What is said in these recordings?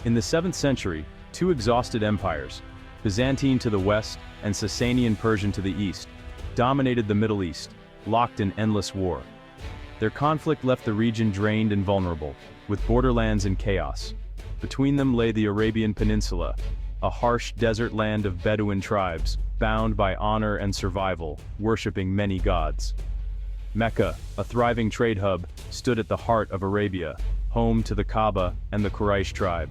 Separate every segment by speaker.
Speaker 1: In the 7th century, two exhausted empires, Byzantine to the west and Sasanian Persian to the east, dominated the Middle East, locked in endless war. Their conflict left the region drained and vulnerable, with borderlands in chaos. Between them lay the Arabian Peninsula, a harsh desert land of Bedouin tribes, bound by honor and survival, worshipping many gods. Mecca, a thriving trade hub, stood at the heart of Arabia, home to the Kaaba and the Quraysh tribe.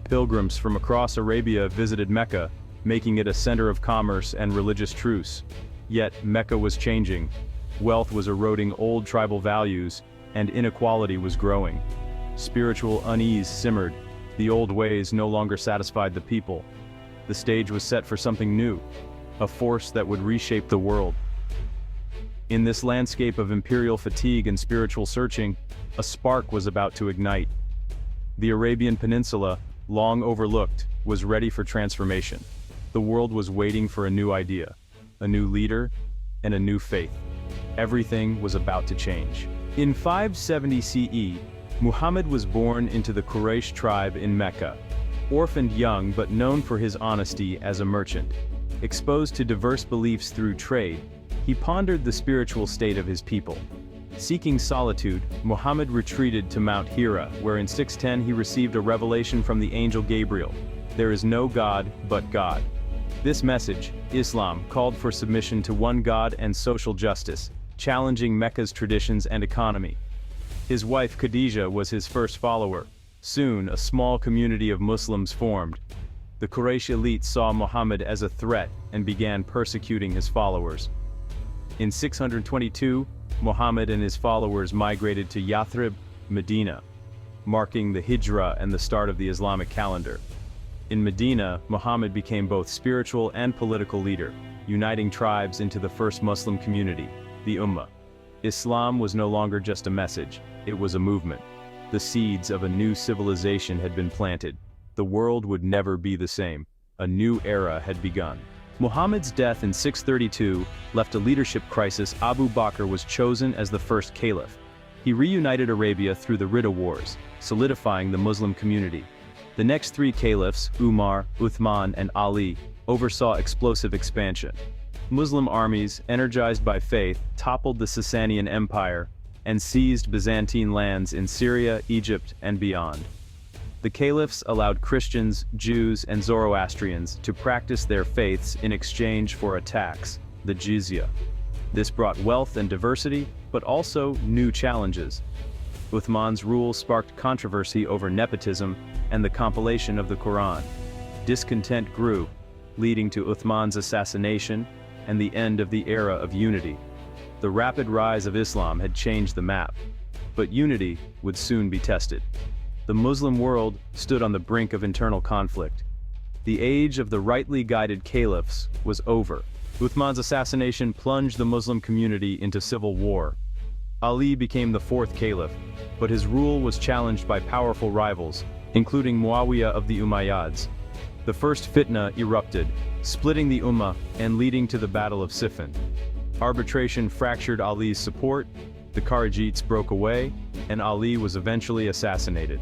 Speaker 1: Pilgrims from across Arabia visited Mecca, making it a center of commerce and religious truce. Yet Mecca was changing. Wealth was eroding old tribal values, and inequality was growing. Spiritual unease simmered. The old ways no longer satisfied the people. The stage was set for something new, a force that would reshape the world. In this landscape of imperial fatigue and spiritual searching, a spark was about to ignite. The Arabian Peninsula, long overlooked, was ready for transformation. The world was waiting for a new idea, a new leader, and a new faith. Everything was about to change. In 570 CE, Muhammad was born into the Quraysh tribe in Mecca. Orphaned young but known for his honesty as a merchant. Exposed to diverse beliefs through trade, he pondered the spiritual state of his people. Seeking solitude, Muhammad retreated to Mount Hira, where in 610 he received a revelation from the angel Gabriel. There is no God but God. This message, Islam, called for submission to one God and social justice, challenging Mecca's traditions and economy. His wife Khadija was his first follower. Soon, a small community of Muslims formed. The Quraysh elite saw Muhammad as a threat and began persecuting his followers. In 622, Muhammad and his followers migrated to Yathrib, Medina, marking the Hijra and the start of the Islamic calendar. In Medina, Muhammad became both spiritual and political leader, uniting tribes into the first Muslim community, the Ummah. Islam was no longer just a message, it was a movement. The seeds of a new civilization had been planted. The world would never be the same. A new era had begun. Muhammad's death in 632 left a leadership crisis. Abu Bakr was chosen as the first caliph. He reunited Arabia through the Ridda Wars, solidifying the Muslim community. The next three caliphs, Umar, Uthman, and Ali, oversaw explosive expansion. Muslim armies, energized by faith, toppled the Sasanian Empire and seized Byzantine lands in Syria, Egypt, and beyond. The caliphs allowed Christians, Jews, and Zoroastrians to practice their faiths in exchange for a tax, the jizya. This brought wealth and diversity, but also new challenges. Uthman's rule sparked controversy over nepotism and the compilation of the Quran. Discontent grew, leading to Uthman's assassination and the end of the era of unity. The rapid rise of Islam had changed the map, but unity would soon be tested. The Muslim world stood on the brink of internal conflict. The age of the rightly guided caliphs was over. Uthman's assassination plunged the Muslim community into civil war. Ali became the fourth caliph, but his rule was challenged by powerful rivals, including Muawiyah of the Umayyads. The first fitna erupted, splitting the Ummah and leading to the Battle of Siffin. Arbitration fractured Ali's support, the Kharijites broke away, and Ali was eventually assassinated.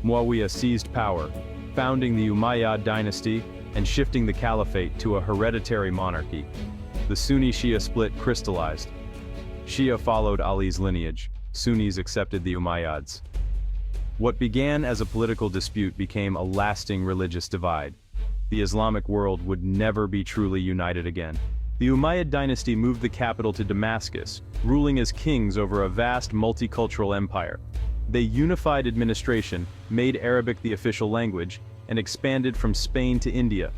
Speaker 1: Muawiyah seized power, founding the Umayyad dynasty and shifting the Caliphate to a hereditary monarchy. The Sunni-Shia split crystallized. Shia followed Ali's lineage, Sunnis accepted the Umayyads. What began as a political dispute became a lasting religious divide. The Islamic world would never be truly united again. The Umayyad dynasty moved the capital to Damascus, ruling as kings over a vast multicultural empire. They unified administration, made Arabic the official language, and expanded from Spain to India.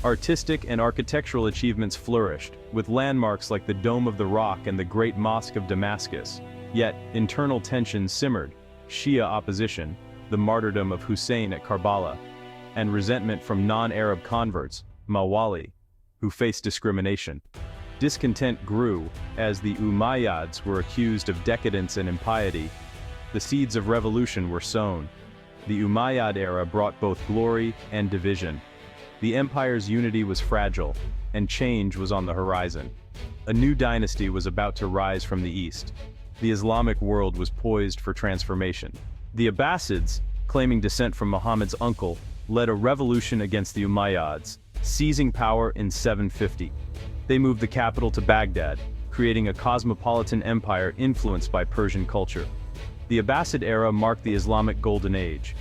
Speaker 1: Artistic and architectural achievements flourished, with landmarks like the Dome of the Rock and the Great Mosque of Damascus. Yet, internal tensions simmered. Shia opposition, the martyrdom of Hussein at Karbala, and resentment from non-Arab converts, Mawali, who faced discrimination. Discontent grew as the Umayyads were accused of decadence and impiety. The seeds of revolution were sown. The Umayyad era brought both glory and division. The empire's unity was fragile, and change was on the horizon. A new dynasty was about to rise from the east. The Islamic world was poised for transformation. The Abbasids, claiming descent from Muhammad's uncle, led a revolution against the Umayyads, seizing power in 750. They moved the capital to Baghdad, creating a cosmopolitan empire influenced by Persian culture. The Abbasid era marked the Islamic Golden Age.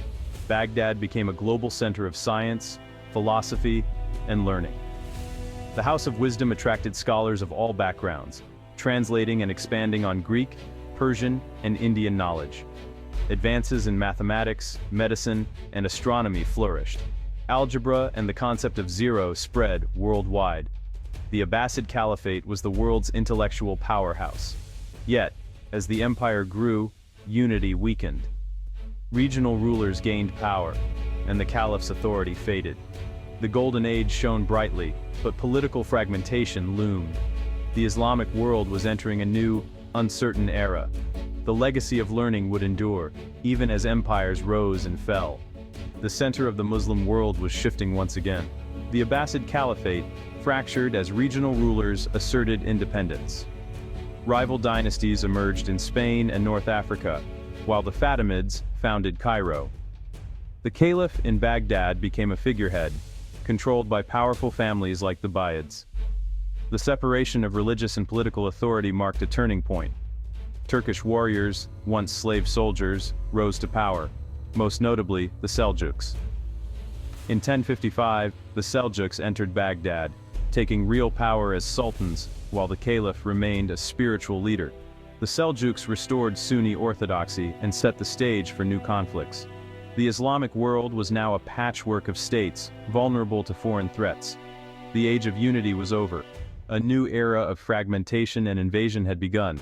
Speaker 1: Baghdad became a global center of science, philosophy, and learning. The House of Wisdom attracted scholars of all backgrounds, translating and expanding on Greek, Persian, and Indian knowledge. Advances in mathematics, medicine, and astronomy flourished. Algebra and the concept of zero spread worldwide. The Abbasid Caliphate was the world's intellectual powerhouse. Yet, as the empire grew, unity weakened. Regional rulers gained power, and the caliph's authority faded. The Golden Age shone brightly, but political fragmentation loomed. The Islamic world was entering a new, uncertain era. The legacy of learning would endure, even as empires rose and fell. The center of the Muslim world was shifting once again. The Abbasid Caliphate fractured as regional rulers asserted independence. Rival dynasties emerged in Spain and North Africa, while the Fatimids founded Cairo. The Caliph in Baghdad became a figurehead, controlled by powerful families like the Umayyads. The separation of religious and political authority marked a turning point. Turkish warriors, once slave soldiers, rose to power, most notably the Seljuks. In 1055, the Seljuks entered Baghdad, taking real power as sultans, while the Caliph remained a spiritual leader. The Seljuks restored Sunni orthodoxy and set the stage for new conflicts. The Islamic world was now a patchwork of states, vulnerable to foreign threats. The age of unity was over. A new era of fragmentation and invasion had begun.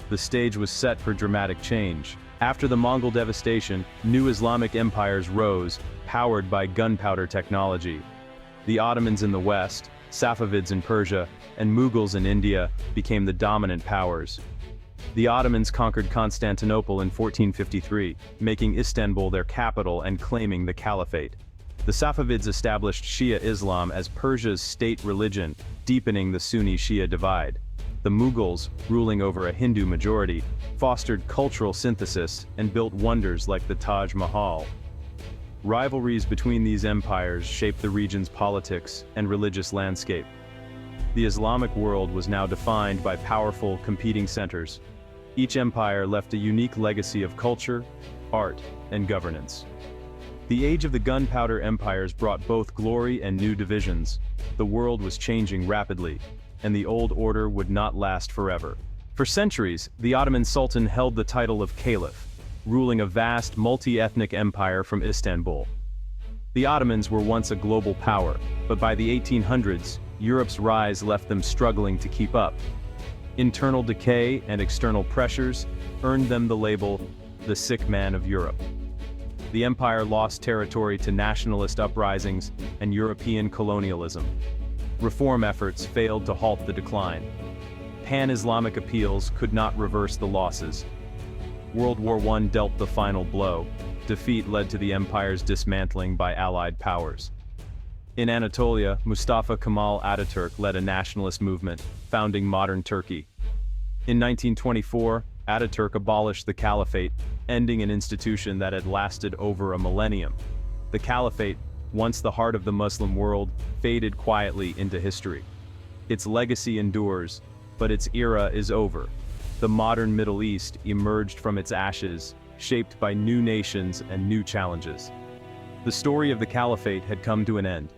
Speaker 1: The stage was set for dramatic change. After the Mongol devastation, new Islamic empires rose, powered by gunpowder technology. The Ottomans in the West, Safavids in Persia, and Mughals in India became the dominant powers. The Ottomans conquered Constantinople in 1453, making Istanbul their capital and claiming the Caliphate. The Safavids established Shia Islam as Persia's state religion, deepening the Sunni-Shia divide. The Mughals, ruling over a Hindu majority, fostered cultural synthesis and built wonders like the Taj Mahal. Rivalries between these empires shaped the region's politics and religious landscape. The Islamic world was now defined by powerful, competing centers. Each empire left a unique legacy of culture, art, and governance. The age of the gunpowder empires brought both glory and new divisions. The world was changing rapidly, and the old order would not last forever. For centuries, the Ottoman Sultan held the title of Caliph, ruling a vast multi-ethnic empire from Istanbul. The Ottomans were once a global power, but by the 1800s, Europe's rise left them struggling to keep up. Internal decay and external pressures earned them the label, the sick man of Europe. The empire lost territory to nationalist uprisings and European colonialism. Reform efforts failed to halt the decline. Pan-Islamic appeals could not reverse the losses. World War I dealt the final blow. Defeat led to the empire's dismantling by Allied powers. In Anatolia, Mustafa Kemal Ataturk led a nationalist movement, founding modern Turkey. In 1924, Ataturk abolished the Caliphate, ending an institution that had lasted over a millennium. The Caliphate, once the heart of the Muslim world, faded quietly into history. Its legacy endures, but its era is over. The modern Middle East emerged from its ashes, shaped by new nations and new challenges. The story of the Caliphate had come to an end.